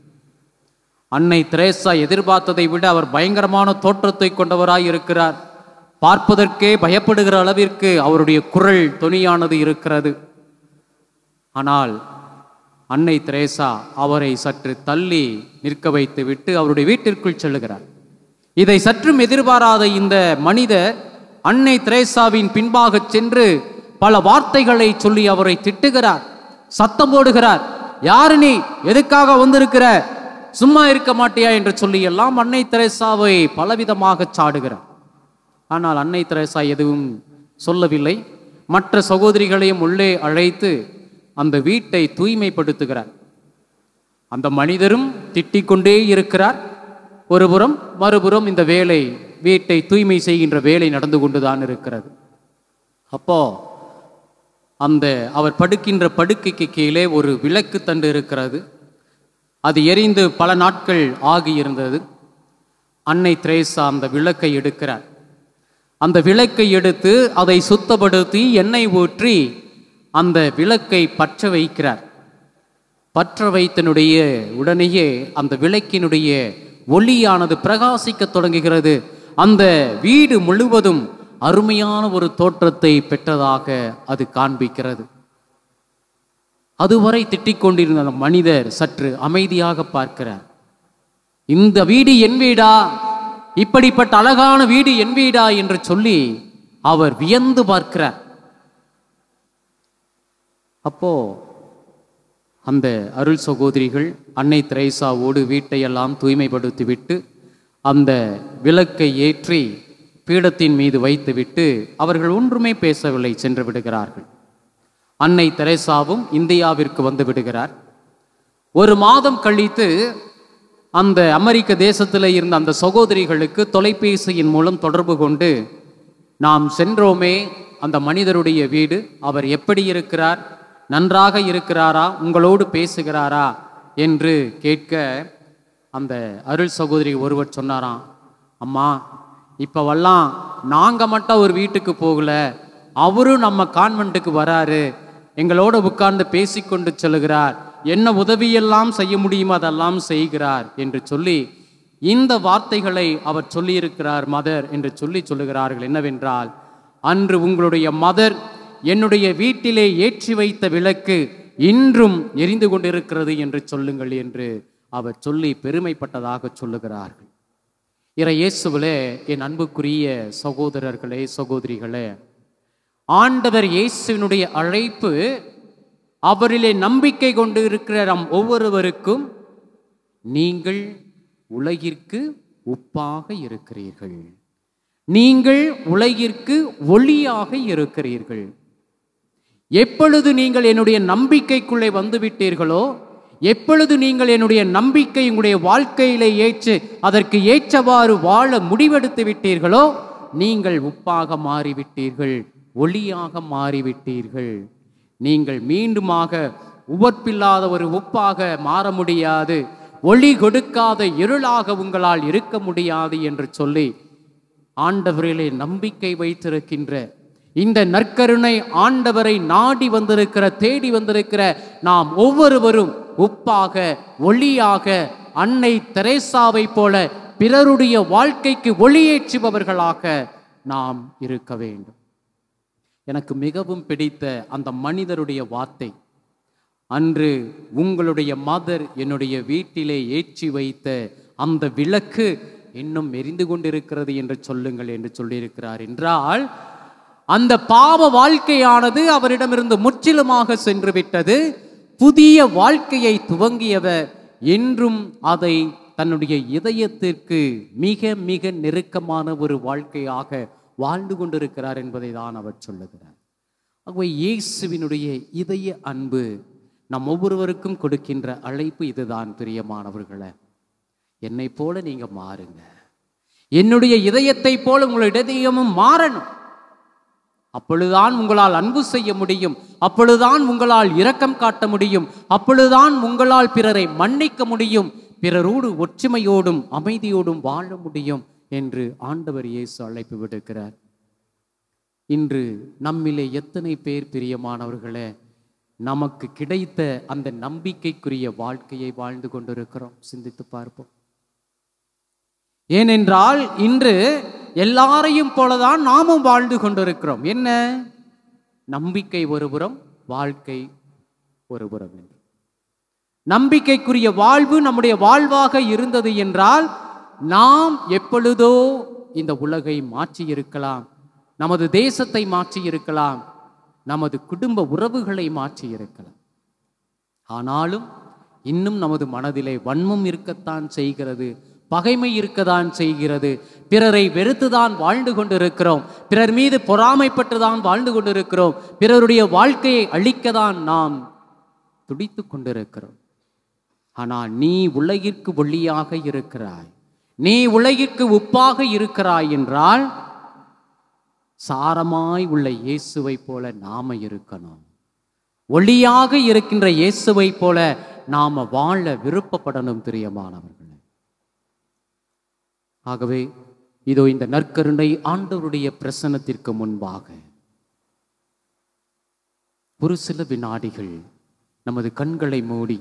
அன்னை தெரேசா எதிர்பார்த்ததை விட அவர் பயங்கரமான தோற்றத்தை கொண்டவராய் இருக்கிறார். பார்ப்பதற்கே பயப்படுகிற அளவிற்கு அவருடைய குரல் தொனியானது இருக்கிறது. ஆனால் அன்னை தெரேசா அவரை சற்று தள்ளி நிற்க வைத்து விட்டு அவருடைய வீட்டிற்குள் செல்லுகிறார். இதை சற்றும் எதிர்பாராத இந்த மனிதர் அன்னை தெரேசாவின் பின்பாக சென்று பல வார்த்தைகளை சொல்லி அவரை திட்டுகிறார், சத்தம் போடுகிறார். யாரு நீ, எதுக்காக வந்திருக்கிற, சும்மா இருக்க மாட்டியா என்று சொல்லி எல்லாம் அன்னை தெரேசாவை பலவிதமாக சாடுகிறார். ஆனால் அன்னை தெரேசா எதுவும் சொல்லவில்லை. மற்ற சகோதரிகளையும் உள்ளே அழைத்து அந்த வீட்டை தூய்மைப்படுத்துகிறார். அந்த மனிதரும் திட்டிக் கொண்டே இருக்கிறார். ஒருபுறம் மறுபுறம் இந்த வேலை, வீட்டை தூய்மை செய்கின்ற வேலை நடந்து கொண்டுதான் இருக்கிறது. அப்போ அந்த அவர் படுக்கின்ற படுக்கைக்கு கீழே ஒரு விளக்கு தண்டு இருக்கிறது. அது எரிந்து பல நாட்கள் ஆகியிருந்தது. அன்னை தெரேசா அந்த விளக்கை எடுக்கிறார். அந்த விளக்கை எடுத்து அதை சுத்தப்படுத்தி எண்ணெய் ஊற்றி அந்த விளக்கை பற்ற வைக்கிறார். பற்ற வைத்தனுடைய உடனேயே அந்த விளக்கினுடைய ஒளியானது பிரகாசிக்க தொடங்குகிறது. அந்த வீடு முழுவதும் அருமையான ஒரு தோற்றத்தை பெற்றதாக அது காண்பிக்கிறது. அதுவரை திட்டிக் கொண்டிருந்த மனிதர் சற்று அமைதியாக பார்க்கிறார். இந்த வீடு என் வீடா, இப்படிப்பட்ட அழகான வீடு என் வீடா என்று சொல்லி அவர் வியந்து பார்க்கிறார். அப்போ அந்த அருள் சகோதரிகள் அன்னை தெரேசாவோடு வீட்டையெல்லாம் தூய்மைப்படுத்திவிட்டு அந்த விளக்கை ஏற்றி பீடத்தின் மீது வைத்துவிட்டு அவர்கள் ஒன்றுமே பேசவில்லை, சென்று விடுகிறார்கள். அன்னை தெரேசாவும் இந்தியாவிற்கு வந்து விடுகிறார். ஒரு மாதம் கழித்து அந்த அமெரிக்க தேசத்தில் இருந்த அந்த சகோதரிகளுக்கு தொலைபேசியின் மூலம் தொடர்பு கொண்டு, நாம் சென்றோமே அந்த மனிதருடைய வீடு, அவர் எப்படி இருக்கிறார், நன்றாக இருக்கிறாரா, உங்களோடு பேசுகிறாரா என்று கேட்க அந்த அருள் சகோதரி ஒருவர் சொன்னாராம், அம்மா இப்போவெல்லாம் நாங்கள் மட்டும் ஒரு வீட்டுக்கு போகல, அவரும் நம்ம கான்வென்ட்டுக்கு வராரு, எங்களோட உட்கார்ந்து பேசிக்கொண்டு செல்கிறார், என்ன உதவியெல்லாம் செய்ய முடியுமோ அதெல்லாம் செய்கிறார் என்று சொல்லி இந்த வார்த்தைகளை அவர் சொல்லியிருக்கிறார் மதர் என்று சொல்லுகிறார்கள். என்னவென்றால், அன்று உங்களுடைய மதர் என்னுடைய வீட்டிலே ஏற்றி வைத்த விளக்கு இன்றும் எரிந்து கொண்டிருக்கிறது என்று சொல்லுங்கள் என்று அவர் சொல்லி பெருமைப்பட்டதாக சொல்லுகிறார்கள். இறை இயேசுவிலே என் அன்புக்குரிய சகோதரர்களே சகோதரிகளே, ஆண்டவர் இயேசுவினுடைய அழைப்பு அவரிலே நம்பிக்கை கொண்டு இருக்கிற நம் ஒவ்வொருவருக்கும், நீங்கள் உலகிற்கு உப்பாக இருக்கிறீர்கள், நீங்கள் உலகிற்கு ஒளியாக இருக்கிறீர்கள். எப்பொழுது நீங்கள் என்னுடைய நம்பிக்கைக்குள்ளே வந்துவிட்டீர்களோ, எப்பொழுது நீங்கள் என்னுடைய நம்பிக்கை உங்களுடைய வாழ்க்கையிலே ஏற்று அதற்கு ஏற்றவாறு வாழ முடிவெடுத்து விட்டீர்களோ, நீங்கள் உப்பாக மாறிவிட்டீர்கள், ஒளியாக மாறிவிட்டீர்கள். நீங்கள் மீண்டுமாக உவர்ப்பில்லாத ஒரு உப்பாக மாற முடியாது, ஒளி கொடுக்காத இருளாக உங்களால் இருக்க முடியாது என்று சொல்லி ஆண்டவரிலே நம்பிக்கை வைத்திருக்கின்ற, இந்த நற்கருணை ஆண்டவரை நாடி வந்திருக்கிற, தேடி வந்திருக்கிற நாம் ஒவ்வொருவரும் உப்பாக ஒளியாக அன்னை தெரேசாவை போல பிறருடைய வாழ்க்கைக்கு ஒளியேற்றுபவர்களாக நாம் இருக்க வேண்டும். எனக்கு மிகவும் பிடித்த அந்த மனிதருடைய வார்த்தை, அன்று உங்களுடைய மதர் என்னுடைய வீட்டிலே ஏற்றி வைத்த அந்த விளக்கு இன்னும் எரிந்து கொண்டிருக்கிறது என்று சொல்லுங்கள் என்று சொல்லியிருக்கிறார். என்றால் அந்த பாவ வாழ்க்கையானது அவரிடமிருந்து முற்றிலுமாக சென்று விட்டது. புதிய வாழ்க்கையை துவங்கியவர் என்றும் அதை தன்னுடைய இதயத்திற்கு மிக மிக நெருக்கமான ஒரு வாழ்க்கையாக வாழ்ந்து கொண்டிருக்கிறார் என்பதை தான் அவர் சொல்லுகிறார். ஆகவே இயேசுவினுடைய இதய அன்பு நம் ஒவ்வொருவருக்கும் கொடுக்கின்ற அழைப்பு இதுதான். பிரியமானவர்களே, என்னை போல நீங்க மாறுங்க. என்னுடைய இதயத்தை போல உங்களுடைய இதயமும் மாறணும். அப்பொழுதுதான் உங்களால் அன்பு செய்ய முடியும். அப்பொழுதுதான் உங்களால் இரக்கம் காட்ட முடியும். அப்பொழுதுதான் உங்களால் பிறரை மன்னிக்க முடியும். பிறரோடு ஒற்றுமையோடும் அமைதியோடும் வாழ முடியும் என்று ஆண்டவர் இயேசு அழைப்பு விடுக்கிறார். இன்று நம்மிலே எத்தனை பேர் பிரியமானவர்களே நமக்கு கிடைத்த அந்த நம்பிக்கைக்குரிய வாழ்க்கையை வாழ்ந்து கொண்டிருக்கிறோம்? சிந்தித்து பார்ப்போம். ஏனென்றால் இன்று எல்லாரையும் போலதான் நாமும் வாழ்ந்து கொண்டிருக்கிறோம். என்ன? நம்பிக்கை ஒருபுறம், வாழ்க்கை ஒருபுறம் என்று. நம்பிக்கைக்குரிய வாழ்வு நம்முடைய வாழ்வாக இருந்தது என்றால் நாம் எப்பொழுதோ இந்த உலகை மாற்றி இருக்கலாம், நமது தேசத்தை மாற்றி இருக்கலாம், நமது குடும்ப உறவுகளை மாற்றி இருக்கலாம். ஆனாலும் இன்னும் நமது மனதிலே வன்மம் இருக்கத்தான் செய்கிறது, பகைமை இருக்கத்தான் செய்கிறது. பிறரை வெறுத்துதான் வாழ்ந்து கொண்டிருக்கிறோம். பிறர் மீது பொறாமைப்பட்டுதான் வாழ்ந்து கொண்டிருக்கிறோம். பிறருடைய வாழ்க்கையை அழிக்கத்தான் நாம் துடித்து கொண்டிருக்கிறோம். ஆனால் நீ உலகிற்கு ஒளியாக இருக்கிறாய், நீ உலகிற்கு உப்பாக இருக்கிறாய் என்றால் சாரமாய் உள்ள இயேசுவை போல நாம இருக்கணும். ஒளியாக இருக்கின்ற இயேசுவை போல நாம வாழ விருப்பப்படணும் பிரியமானவர்களே. ஆகவே இதோ இந்த நற்கருணை ஆண்டவருடைய பிரசன்னத்திற்கு முன்பாக ஒரு சில வினாடிகள் நமது கண்களை மூடி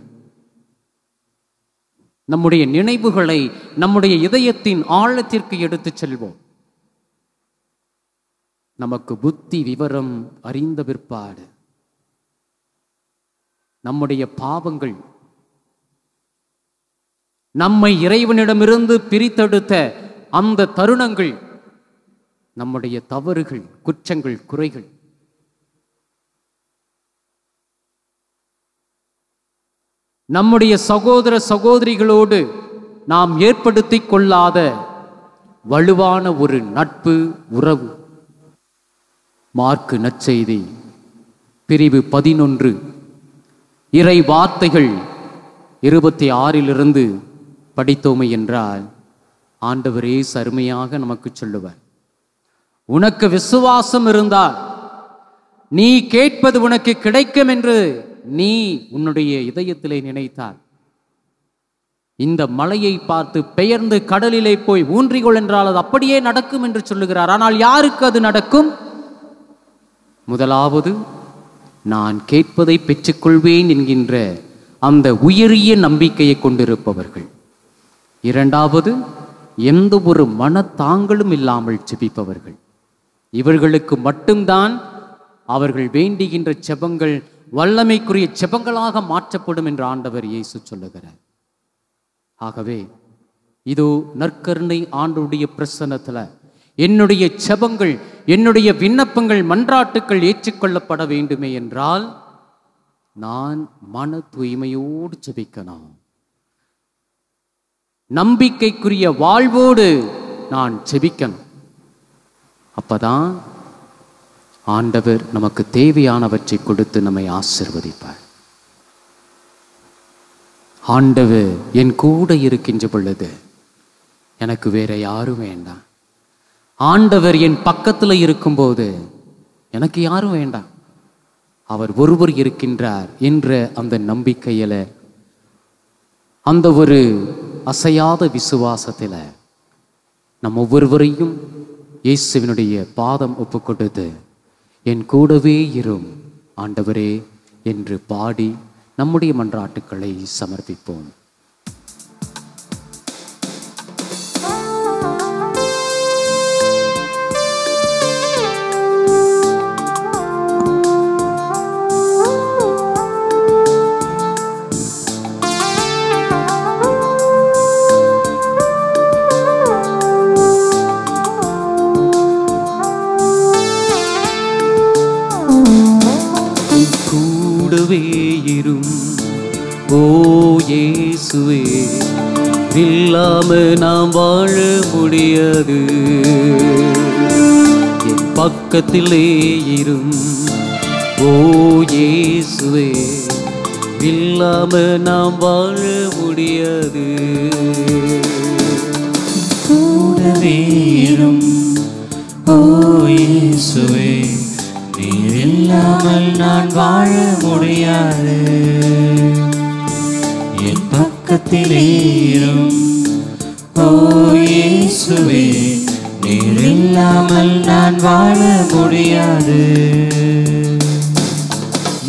நம்முடைய நினைவுகளை நம்முடைய இதயத்தின் ஆழத்திற்கு எடுத்துச் செல்வோம். நமக்கு புத்தி விவரம் அறிந்த பிற்பாடு நம்முடைய பாவங்கள், நம்மை இறைவனிடமிருந்து பிரித்தெடுத்த அந்த தருணங்கள், நம்முடைய தவறுகள், குற்றங்கள், குறைகள், நம்முடைய சகோதர சகோதரிகளோடு நாம் ஏற்படுத்தி கொள்ளாத வலுவான ஒரு நட்பு உறவு. மார்க்கு நற்செய்தி பிரிவு 11 இறை வார்த்தைகள் 26 படித்தோமை என்றால் ஆண்டவரே அருமையாக நமக்கு சொல்லுவார், உனக்கு விசுவாசம் இருந்தால் நீ கேட்பது உனக்கு கிடைக்கும் என்று நீ உன்னுடைய இதயத்திலே நினைத்தார், இந்த மலையை பார்த்து பெயர்ந்து கடலிலே போய் ஊன்றிக்கொள் என்றால் அது அப்படியே நடக்கும் என்று சொல்லுகிறார். ஆனால் யாருக்கு அது நடக்கும்? முதலாவது, நான் கேட்பதை பெற்றுக்கொள்வேன் என்கின்ற அந்த உயரிய நம்பிக்கையை கொண்டிருப்பவர்கள். இரண்டாவது, எந்த ஒரு மனத்தாங்களும் இல்லாமல் ஜெபிப்பவர்கள். இவர்களுக்கு மட்டும்தான் அவர்கள் வேண்டுகின்ற ஜெபங்கள் வல்லமைக்குரிய ஜெபங்களாக மாற்றப்படும் என்று ஆண்டவர் இயேசு சொல்லுகிறார். ஆகவே இதோ நற்கருணை ஆண்டவருடைய பிரசன்னத்துல என்னுடைய ஜெபங்கள், என்னுடைய விண்ணப்பங்கள், மன்றாட்டுக்கள் ஏற்றுக்கொள்ளப்பட வேண்டுமே என்றால் நான் மன தூய்மையோடு ஜெபிக்கணும். நம்பிக்கைக்குரிய வாழ்வோடு நான் ஜெபிக்கணும். அப்பதான் ஆண்டவர் நமக்கு தேவையானவற்றை கொடுத்து நம்மை ஆசீர்வதிப்பார். ஆண்டவர் என் கூட இருக்கின்ற பொழுது எனக்கு வேற யாரும் வேண்டாம். ஆண்டவர் என் பக்கத்தில் இருக்கும்போது எனக்கு யாரும் வேண்டாம், அவர் ஒருவர் இருக்கின்றார் என்ற அந்த நம்பிக்கையில, அந்த ஒரு அசையாத விசுவாசத்தில் நம் ஒவ்வொருவரையும் இயேசுவினுடைய பாதம் ஒப்பு கொடுத்து என் கூடவே இரும் ஆண்டவரே என்று பாடி நம்முடைய மன்றாட்டுக்களை சமர்ப்பிப்போம். கூடவே இரும் ஓ இயேசுவே, இல்லாம நாம் வாழ முடியாது. என் பக்கத்திலே இரும் ஓ இயேசுவே, இல்லாம நாம் வாழ முடியாது. கூடவே இரும் ஓ இயேசுவே, நீர் இல்லாமல் நான் வாழ முடியாது. என் பக்கத்திலே இரும் ஓ இயேசுவே, நீர் இல்லாமல் நான் வாழ முடியாது.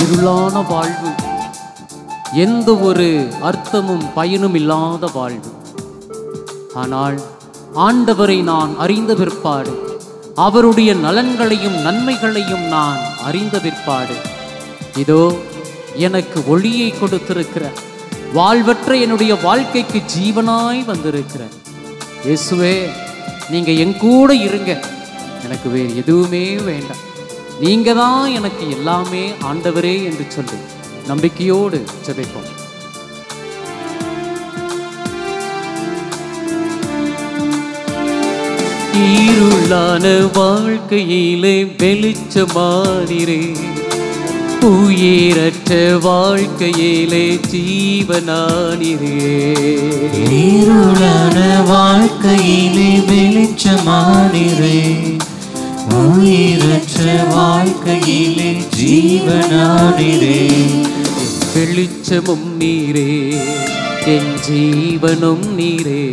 இருளான வாழ்வு, எந்த ஒரு அர்த்தமும் பயனும் இல்லாத வாழ்வு. ஆனால் ஆண்டவரை நான் அறிந்த பிற்பாடு, அவருடைய நலன்களையும் நன்மைகளையும் நான் அறிந்த பிற்பாடு, இதோ எனக்கு ஒளியை கொடுத்திருக்கிற, வாழ்வற்ற என்னுடைய வாழ்க்கைக்கு ஜீவனாய் வந்திருக்கிற இயேசுவே, நீங்க என் கூட இருங்க, எனக்கு வேறு எதுவுமே வேண்டாம், நீங்க தான் எனக்கு எல்லாமே ஆண்டவரே என்று சொல்லி நம்பிக்கையோடு ஜெபிப்போம். இருளான வாழ்க்கையிலே வெளிச்சமானீரே, உயிரற்ற வாழ்க்கையிலே ஜீவனானீரே. இருளான வாழ்க்கையிலே வெளிச்சமானீரே, உயிரற்ற வாழ்க்கையிலே ஜீவனானீரே. வெளிச்சமும் நீரே, என் ஜீவனும் நீரே,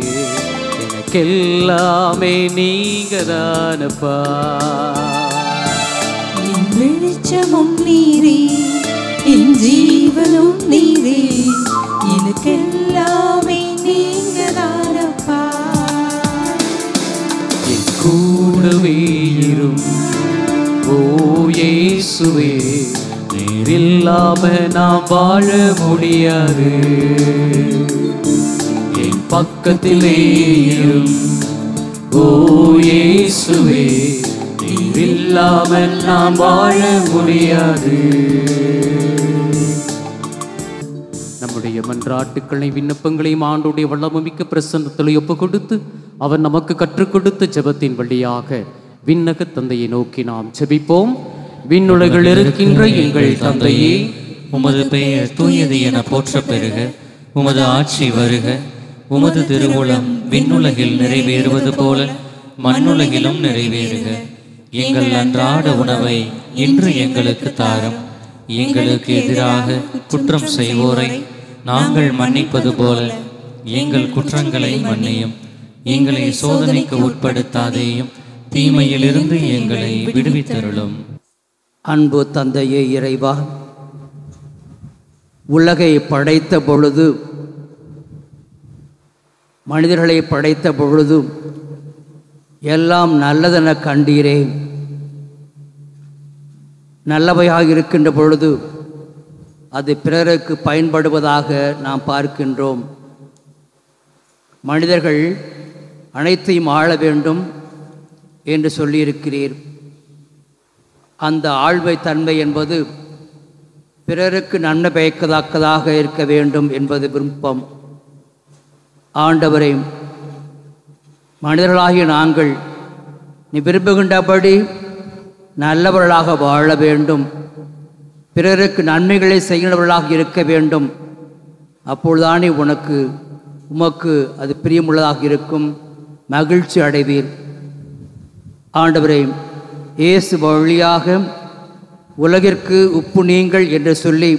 எனக்கெல்லாமே நீங்கதானப்பா. என் வெளிச்சமும் நீரே, என் ஜீவனும் நீரே, எனக்கெல்லாமே நீங்கதானப்பா. என் கூடவே இரும் ஓ இயேசுவே, நீர் இல்லாம நாம் வாழ முடியாது. என் பக்கத்திலே இரும் ஓ இயேசுவே, நீர் இல்லாமல் நாம் வாழ முடியாது. நம்முடைய மன்றாட்டுக்களை விண்ணப்பங்களையும் ஆண்டுடைய வல்லமைமிக்க பிரசன்னத்தில் ஒப்பு கொடுத்து, அவர் நமக்கு கற்றுக் கொடுத்த ஜெபத்தின் வழியாக விண்ணக தந்தையை நோக்கி நாம் ஜெபிப்போம். விண்ணுலகில் இருக்கின்ற எங்கள் தந்தையே, உமது பெயர் தூயது என போற்ற பெறுக, உமது ஆட்சி வருக, உமது திருவுளம் விண்ணுலகில் நிறைவேறுவது போல மண்ணுலகிலும் நிறைவேறுக. எங்கள் அன்றாட உணவை இன்று எங்களுக்கு தாரும். எங்களுக்கு எதிராக குற்றம் செய்வோரை நாங்கள் மன்னிப்பது போல எங்கள் குற்றங்களை மன்னியும். எங்களை சோதனைக்கு உட்படுத்தாதேயும், தீமையிலிருந்து எங்களை விடுவித்தருளும். அன்பு தந்தையே இறைவா, உலகை படைத்த பொழுது, மனிதர்களை படைத்த பொழுது எல்லாம் நல்லதென கண்டீரே. நல்லவையாக இருக்கின்ற பொழுது அது பிறருக்கு பயன்படுவதாக நாம் பார்க்கின்றோம். மனிதர்கள் அனைத்தையும் ஆள வேண்டும் என்று சொல்லியிருக்கிறீர். அந்த ஆள்வை தன்மை என்பது பிறருக்கு நன்மை பயக்கத்தக்கதாக இருக்க வேண்டும் என்பது விருப்பம். ஆண்டவரே, மனிதர்களாகிய நாங்கள் நீ விரும்புகின்றபடி நல்லவர்களாக வாழ வேண்டும், பிறருக்கு நன்மைகளை செய்கிறவர்களாக இருக்க வேண்டும். அப்பொழுதுதானே உமக்கு அது பிரியமுள்ளதாக இருக்கும், மகிழ்ச்சி அடைவீர். ஆண்டவரே, இயேசு வழியாக உலகிற்கு உப்பு நீங்கள் என்று சொல்லி,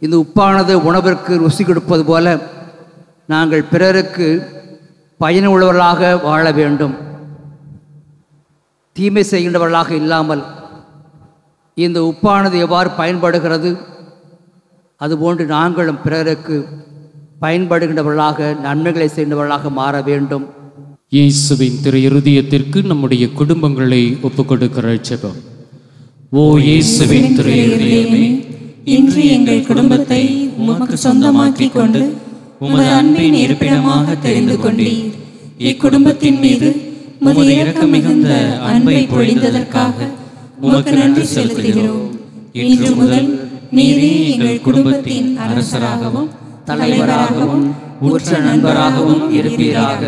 இந்த உப்பானது உணவிற்கு ருசி கொடுப்பது போல நாங்கள் பிறருக்கு பயனுள்ளவர்களாக வாழ வேண்டும். தீமை செய்கின்றவர்களாக இல்லாமல் இந்த உப்பானது எவ்வாறு பயன்படுகிறது அதுபோன்று நாங்களும் பிறருக்கு பயன்படுகின்றவர்களாக, நன்மைகளை செய்கின்றவர்களாக மாற வேண்டும். இயேசுவின் திரு இருதயத்திற்கு நம்முடைய குடும்பங்களை ஒப்புக் கொடுக்கிற ஜெபம். ஓ இயேசுவின் திரு இருதயமே, இன்று எங்கள் குடும்பத்தை உமக்கு சொந்தமாக்கிக் கொண்டு உமது அன்பின் இருப்பிடமாக தெரிந்து கொண்டீர். இக்குடும்பத்தின் மீது உமது இரக்கம் மிகுந்த அன்பை பொழிந்ததற்காக உமக்கு நன்றி செலுத்துகிறோம். இன்று முதல் நீரே எங்கள் குடும்பத்தின் அரசராகவும் தலைவராகவும் உற்ற நண்பராகவும் இருப்பீராக.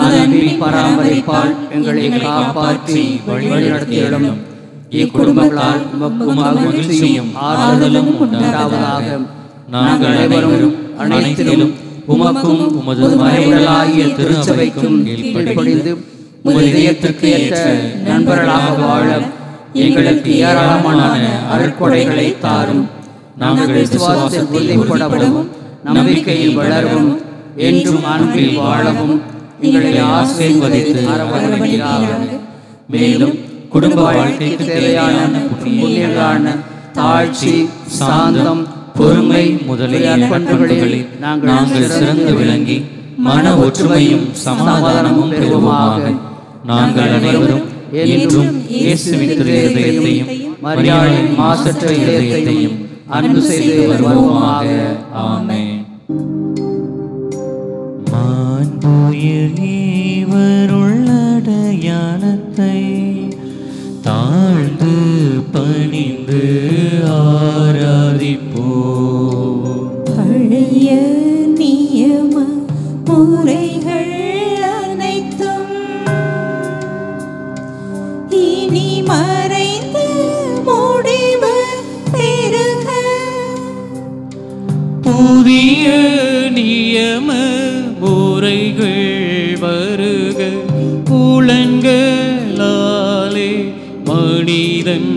அன்பின் பராமரிப்பால் எங்களை காப்பாற்றி வழிநடத்தியிடும் இக்குடும்பங்களால் மகிழ்ச்சியும் ஆறுதலும் உண்டாவதாக. நாங்கள் அனைவரும் அனைத்திலும் உமக்கும் உமது மறைவுடலாகிய திருச்சபைக்கும் கீழ்ப்படிந்து உமது இதயத்திற்கு ஏற்ற நண்பர்களாக வாழ எங்களுக்கு ஏராளமான அருட்கொடைகளை தாரும். நாங்கள் விசுவாசத்தில் உறுதிப்படவும் நம்பிக்கையில் வளரவும் என்றும் அன்பில் வாழவும் எங்களை ஆசீர்வதித்து அரவணைக்கிறார். மேலும் குடும்ப வாழ்க்கைக்கு தேவையான புண்ணியங்களான தாழ்ச்சி, சாந்தம், பொறுமை முதலிய பண்புகளில் நாங்கள் சிறந்து விளங்கி மன ஒற்றுமையும் சமாதானமும் பெறுவோமாக. நாங்கள் அனைவரும் என்றும் இயேசுவின் இதயத்தையும் மரியாதையின் மாசற்ற இதயத்தையும் அன்பு செய்து வருவோமாக. ஆமென். மாண்புயர்வருள்ளடையாளத்தை தாழ்ந்து பணிந்து ஆராதிப்போம். பழைய நியம முறைகள் அனைத்தும் இனி மறைந்து முடிவு பெறுக. புதிய நியம முறைகள் வருக. புலன்களாலே மனிதன்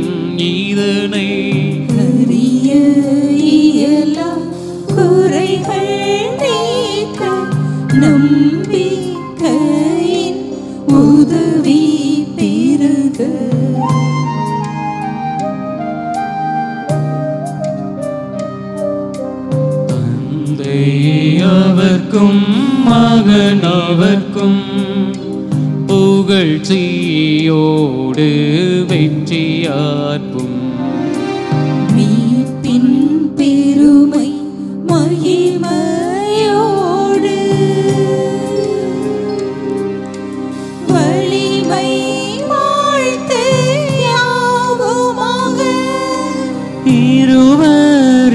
இதனை அறிய இயலா குறைகள் நீக்க நம்பிக்கையின் உதவி பெறுக. அவர்க்கும் மகன் அவர்க்கும் புகழ்ச்சியோடு வெற்றியார்க்கும். மீட்பின் பெருமை மகிமையோடு வலிமை வாழ்த்து யாவுமாக.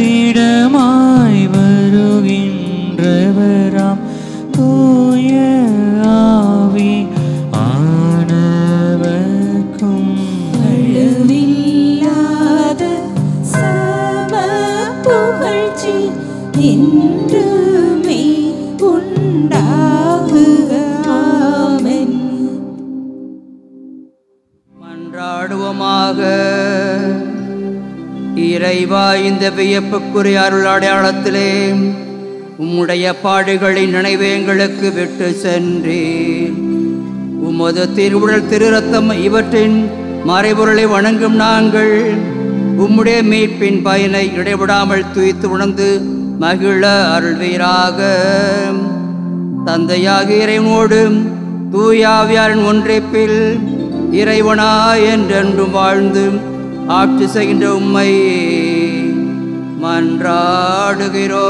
இருவரிடமாய் வருகின்றவராம் தூய ஆவி ஆனவர்க்கும் அளவில்லாத சம புகழ்ச்சி என்றுமே உண்டாகுக. ஆமென். மன்றாடுவோமாக. இறைவா, இந்த வியப்புக்குரிய அருள் அடையாளத்திலே உம்முடைய பாடுகளின் நினைவை எங்களுக்கு விட்டு சென்றேன். உமது திருவுடல் திருரத்தம் இவற்றின் மறைபொருளை வணங்கும் நாங்கள் உம்முடைய மீட்பின் பயனை இடைவிடாமல் துய்த்து உணர்ந்து மகிழ அருள்வீராக. தந்தையாகிய இறைவனோடு தூயாவியாரின் ஒன்றிப்பில் இறைவனா என்றென்றும் வாழ்ந்து ஆட்சி செய்கின்ற உம்மை மன்றாடுகிறோம்.